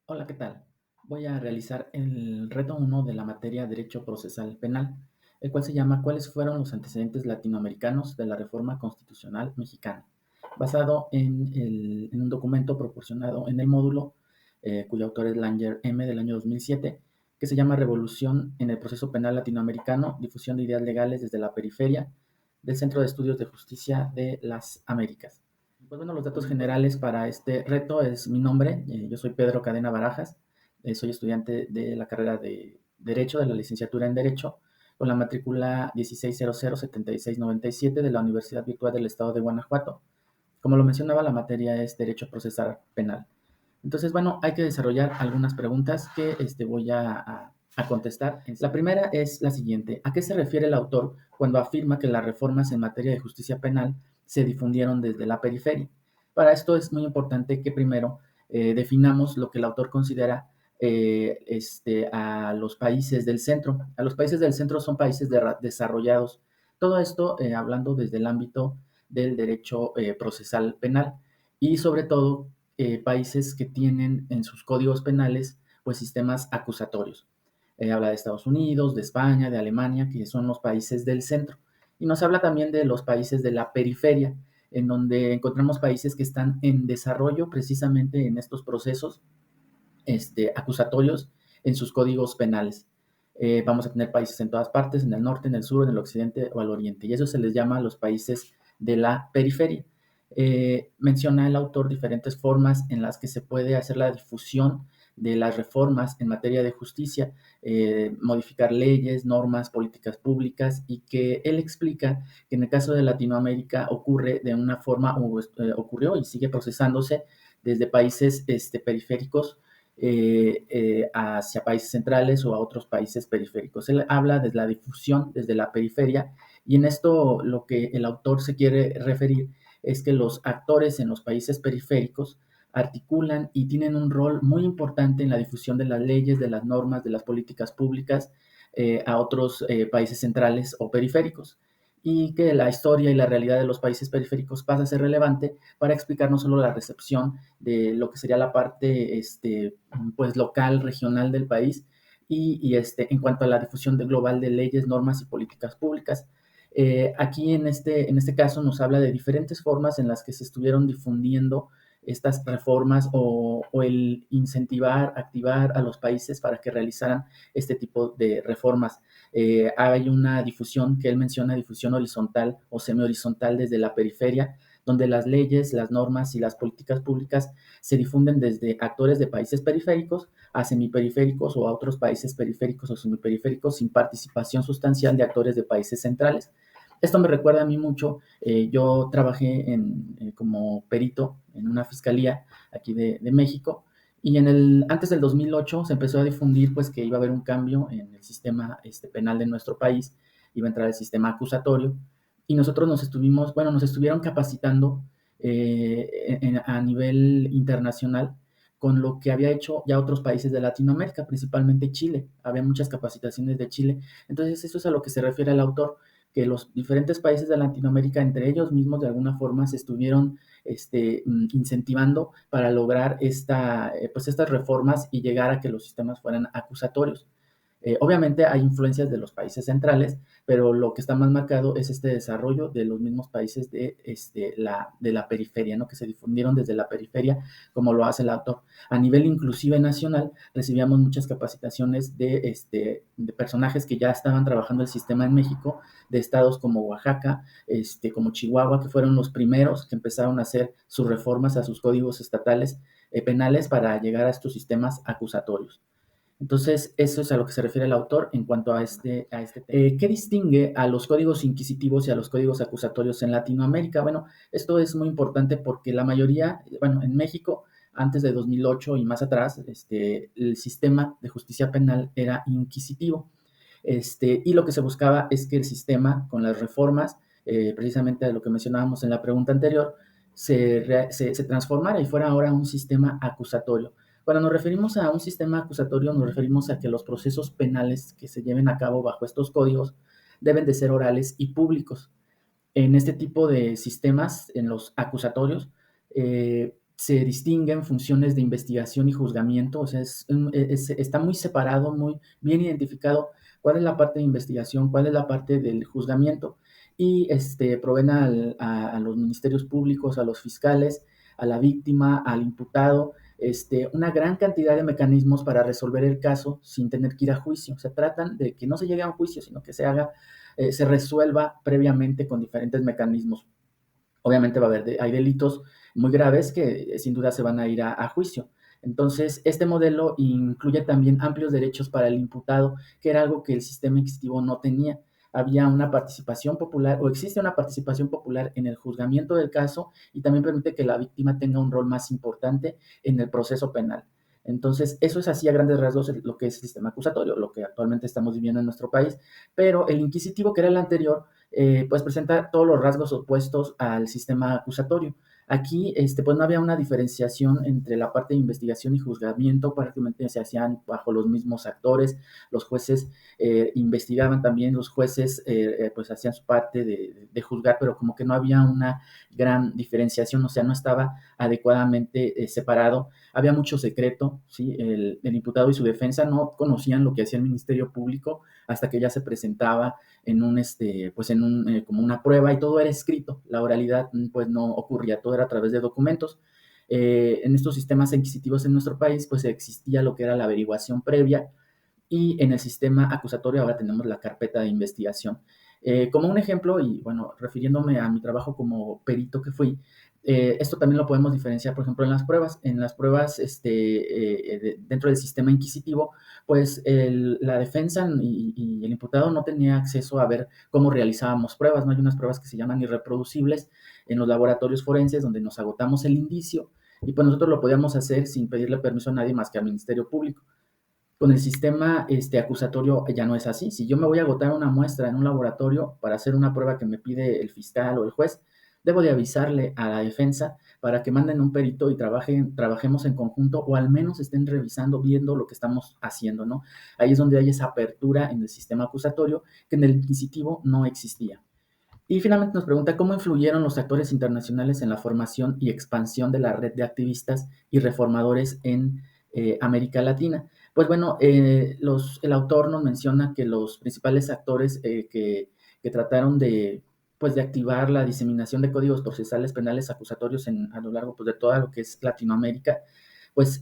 Hola, ¿qué tal? Voy a realizar el reto uno de la materia Derecho Procesal Penal, el cual se llama ¿Cuáles fueron los antecedentes latinoamericanos de la reforma constitucional mexicana? Basado en un documento proporcionado en el módulo, cuyo autor es Langer M. del año 2007, que se llama Revolución en el Proceso Penal Latinoamericano, difusión de ideas legales desde la periferia del Centro de Estudios de Justicia de las Américas. Pues bueno, los datos generales para este reto es mi nombre. Yo soy Pedro Cadena Barajas. Soy estudiante de la carrera de Derecho, de la licenciatura en Derecho, con la matrícula 16007697 de la Universidad Virtual del Estado de Guanajuato. Como lo mencionaba, la materia es Derecho Procesal Penal. Entonces, bueno, hay que desarrollar algunas preguntas que voy a contestar. La primera es la siguiente. ¿A qué se refiere el autor cuando afirma que las reformas en materia de justicia penal se difundieron desde la periferia? Para esto es muy importante que primero definamos lo que el autor considera a los países del centro. A los países del centro son países desarrollados. Todo esto hablando desde el ámbito del derecho procesal penal y sobre todo países que tienen en sus códigos penales pues sistemas acusatorios. Habla de Estados Unidos, de España, de Alemania, que son los países del centro. Y nos habla también de los países de la periferia, en donde encontramos países que están en desarrollo precisamente en estos procesos acusatorios en sus códigos penales. Vamos a tener países en todas partes, en el norte, en el sur, en el occidente o al oriente, y eso se les llama los países de la periferia. Menciona el autor diferentes formas en las que se puede hacer la difusión de las reformas en materia de justicia, modificar leyes, normas, políticas públicas, y que él explica que en el caso de Latinoamérica ocurre de una forma, ocurrió y sigue procesándose desde países periféricos hacia países centrales o a otros países periféricos. Él habla de la difusión desde la periferia y en esto lo que el autor se quiere referir es que los actores en los países periféricos articulan y tienen un rol muy importante en la difusión de las leyes, de las normas, de las políticas públicas a otros países centrales o periféricos, y que la historia y la realidad de los países periféricos pasa a ser relevante para explicar no solo la recepción de lo que sería la parte pues local, regional del país, en cuanto a la difusión global de leyes, normas y políticas públicas. Aquí en este caso nos habla de diferentes formas en las que se estuvieron difundiendo estas reformas o el incentivar, activar a los países para que realizaran este tipo de reformas. Hay una difusión que él menciona, difusión horizontal o semi-horizontal desde la periferia, donde las leyes, las normas y las políticas públicas se difunden desde actores de países periféricos a semiperiféricos o a otros países periféricos o semiperiféricos sin participación sustancial de actores de países centrales. Esto me recuerda a mí mucho. Yo trabajé como perito en una fiscalía aquí de México, y antes del 2008 se empezó a difundir pues que iba a haber un cambio en el sistema penal de nuestro país, iba a entrar el sistema acusatorio, y nosotros nos estuvieron capacitando a nivel internacional con lo que había hecho ya otros países de Latinoamérica, principalmente Chile. Había muchas capacitaciones de Chile. Entonces eso es a lo que se refiere el autor, que los diferentes países de Latinoamérica, entre ellos mismos, de alguna forma se estuvieron incentivando para lograr pues estas reformas y llegar a que los sistemas fueran acusatorios. Obviamente hay influencias de los países centrales, pero lo que está más marcado es este desarrollo de los mismos países de la periferia, ¿no? Que se difundieron desde la periferia, como lo hace el autor. A nivel inclusive nacional, recibíamos muchas capacitaciones de personajes que ya estaban trabajando el sistema en México, de estados como Oaxaca, como Chihuahua, que fueron los primeros que empezaron a hacer sus reformas a sus códigos estatales penales para llegar a estos sistemas acusatorios. Entonces, eso es a lo que se refiere el autor en cuanto a este tema. ¿Qué distingue a los códigos inquisitivos y a los códigos acusatorios en Latinoamérica? Bueno, esto es muy importante porque la mayoría, bueno, en México, antes de 2008 y más atrás, el sistema de justicia penal era inquisitivo. Y lo que se buscaba es que el sistema, con las reformas, precisamente de lo que mencionábamos en la pregunta anterior, se transformara y fuera ahora un sistema acusatorio. Cuando nos referimos a un sistema acusatorio, nos referimos a que los procesos penales que se lleven a cabo bajo estos códigos deben de ser orales y públicos. En este tipo de sistemas, en los acusatorios, se distinguen funciones de investigación y juzgamiento, o sea, está muy separado, muy bien identificado cuál es la parte de investigación, cuál es la parte del juzgamiento, y proveen a los ministerios públicos, a los fiscales, a la víctima, al imputado, una gran cantidad de mecanismos para resolver el caso sin tener que ir a juicio. Se tratan de que no se llegue a un juicio, sino que se resuelva previamente con diferentes mecanismos. Obviamente hay delitos muy graves que sin duda se van a ir a juicio. Entonces, este modelo incluye también amplios derechos para el imputado, que era algo que el sistema inquisitivo no tenía. Había una participación popular, o existe una participación popular en el juzgamiento del caso, y también permite que la víctima tenga un rol más importante en el proceso penal. Entonces, eso es así a grandes rasgos lo que es el sistema acusatorio, lo que actualmente estamos viviendo en nuestro país. Pero el inquisitivo, que era el anterior, pues presenta todos los rasgos opuestos al sistema acusatorio. Aquí, pues no había una diferenciación entre la parte de investigación y juzgamiento, prácticamente se hacían bajo los mismos actores, los jueces investigaban también, los jueces pues hacían su parte de juzgar, pero como que no había una gran diferenciación, o sea, no estaba adecuadamente separado, había mucho secreto, ¿sí? El imputado y su defensa no conocían lo que hacía el Ministerio Público hasta que ya se presentaba en como una prueba, y todo era escrito. La oralidad pues no ocurría, todo era a través de documentos. En estos sistemas inquisitivos en nuestro país pues existía lo que era la averiguación previa, y en el sistema acusatorio ahora tenemos la carpeta de investigación. Como un ejemplo, y bueno, refiriéndome a mi trabajo como perito que fui, esto también lo podemos diferenciar, por ejemplo, en las pruebas. En las pruebas, dentro del sistema inquisitivo, pues la defensa y el imputado no tenía acceso a ver cómo realizábamos pruebas, ¿no? Hay unas pruebas que se llaman irreproducibles en los laboratorios forenses, donde nos agotamos el indicio, y pues nosotros lo podíamos hacer sin pedirle permiso a nadie más que al Ministerio Público. Con el sistema acusatorio ya no es así. Si yo me voy a agotar una muestra en un laboratorio para hacer una prueba que me pide el fiscal o el juez, debo de avisarle a la defensa para que manden un perito y trabajemos en conjunto, o al menos estén revisando, viendo lo que estamos haciendo, ¿no? Ahí es donde hay esa apertura en el sistema acusatorio que en el inquisitivo no existía. Y finalmente nos pregunta cómo influyeron los actores internacionales en la formación y expansión de la red de activistas y reformadores en América Latina. Pues bueno, el autor nos menciona que los principales actores que trataron pues de activar la diseminación de códigos procesales penales acusatorios a lo largo pues, de toda lo que es Latinoamérica, pues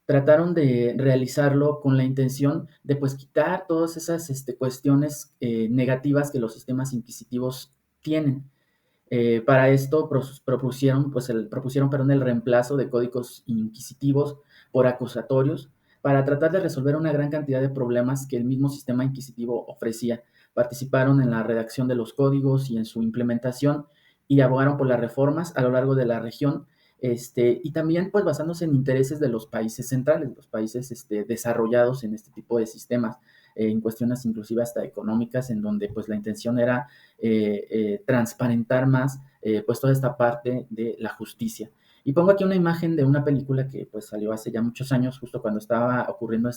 trataron de realizarlo con la intención de pues quitar todas esas cuestiones negativas que los sistemas inquisitivos tienen. Para esto propusieron el reemplazo de códigos inquisitivos por acusatorios, para tratar de resolver una gran cantidad de problemas que el mismo sistema inquisitivo ofrecía. Participaron en la redacción de los códigos y en su implementación, y abogaron por las reformas a lo largo de la región, y también pues basándose en intereses de los países centrales, los países desarrollados en este tipo de sistemas, en cuestiones inclusive hasta económicas, en donde pues la intención era transparentar más pues toda esta parte de la justicia. Y pongo aquí una imagen de una película que pues salió hace ya muchos años, justo cuando estaba ocurriendo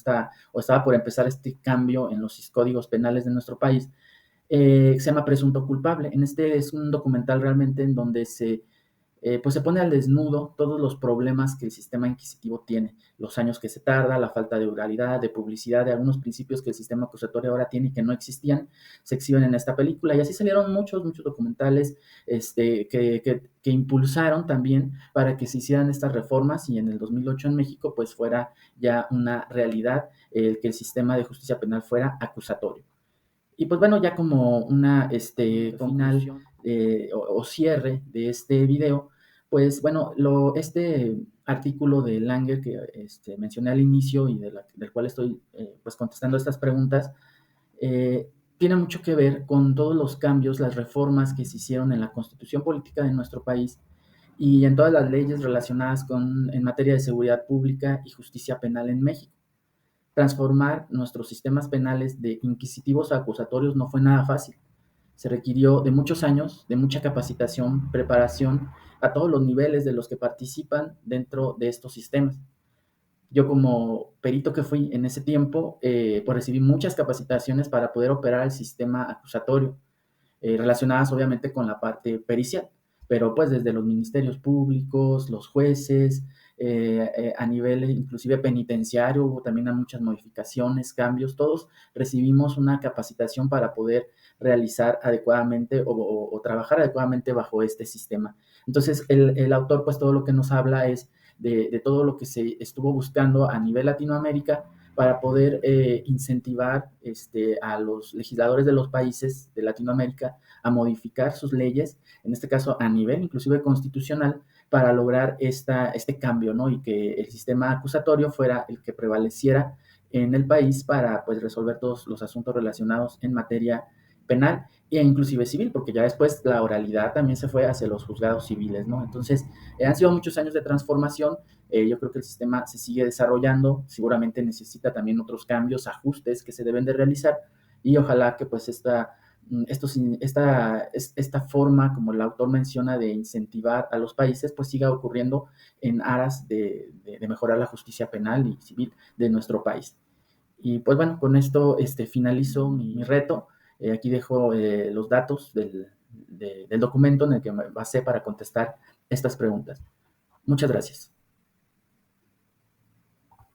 o estaba por empezar este cambio en los códigos penales de nuestro país, que se llama Presunto Culpable. Es un documental realmente en donde pues se pone al desnudo todos los problemas que el sistema inquisitivo tiene, los años que se tarda, la falta de oralidad, de publicidad, de algunos principios que el sistema acusatorio ahora tiene y que no existían, se exhiben en esta película. Y así salieron muchos documentales que impulsaron también para que se hicieran estas reformas, y en el 2008 en México pues fuera ya una realidad que el sistema de justicia penal fuera acusatorio. Y pues bueno, ya como una final o cierre de este video, pues bueno, este artículo de Langer que mencioné al inicio y del cual estoy pues contestando estas preguntas, tiene mucho que ver con todos los cambios, las reformas que se hicieron en la constitución política de nuestro país y en todas las leyes relacionadas en materia de seguridad pública y justicia penal en México. Transformar nuestros sistemas penales de inquisitivos a acusatorios no fue nada fácil. Se requirió de muchos años, de mucha capacitación, preparación a todos los niveles de los que participan dentro de estos sistemas. Yo como perito que fui en ese tiempo, pues recibí muchas capacitaciones para poder operar el sistema acusatorio, relacionadas obviamente con la parte pericial. pero pues desde los ministerios públicos, los jueces, a nivel inclusive penitenciario, hubo también muchas modificaciones, cambios, todos recibimos una capacitación para poder realizar adecuadamente o trabajar adecuadamente bajo este sistema. Entonces, el autor, pues todo lo que nos habla es de todo lo que se estuvo buscando a nivel Latinoamérica para poder incentivar a los legisladores de los países de Latinoamérica a modificar sus leyes, en este caso a nivel inclusive constitucional, para lograr este cambio, ¿no? Y que el sistema acusatorio fuera el que prevaleciera en el país para pues resolver todos los asuntos relacionados en materia penal e inclusive civil, porque ya después la oralidad también se fue hacia los juzgados civiles, ¿no? Entonces, han sido muchos años de transformación. Yo creo que el sistema se sigue desarrollando, seguramente necesita también otros cambios, ajustes que se deben de realizar, y ojalá que pues esta forma, como el autor menciona, de incentivar a los países, pues siga ocurriendo en aras de mejorar la justicia penal y civil de nuestro país. Y pues bueno, con esto finalizo mi reto. Aquí dejo los datos del documento en el que me basé para contestar estas preguntas. Muchas gracias.